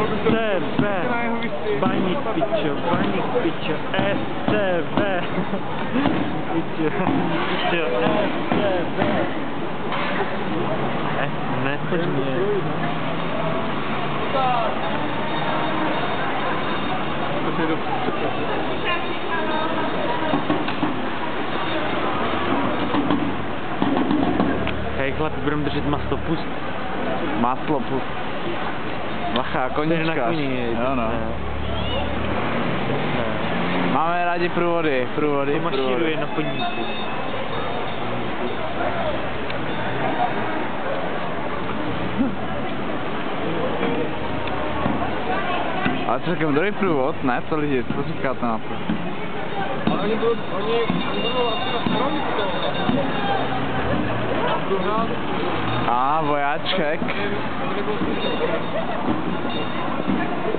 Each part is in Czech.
SCV, baník pičo, SCV, pičo, SCV. Nechoď mě. Hej chlapi, budeme držet maslopust. Maslopust. Bacha, koničkař. Jo no. Máme rádi průvody. To mašíruje na koníku. Ale celkem dobrý průvod, ne? Co lidi, co říkáte na to? Ale oni budou asi na straně toho. Vojáček.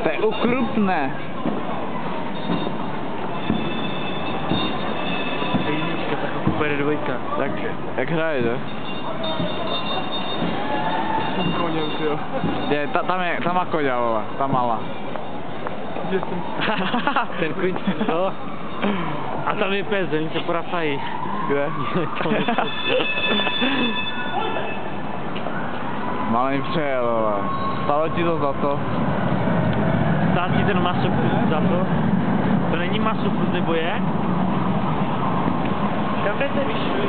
To je ukrupné. Jednička, tak kupuje dvojka. Tak, jak hraje, že? Koněm, jo. Je, tam má koňa, vole, ta malá. Ten koň, no. A tam je pes, oni se porafají. Kde? Tam je pes. Malý přejel, vole. Stalo ti to za to? Stál ti ten masopust za to? To není masopust, nebo je? Kam jdete, vyšli?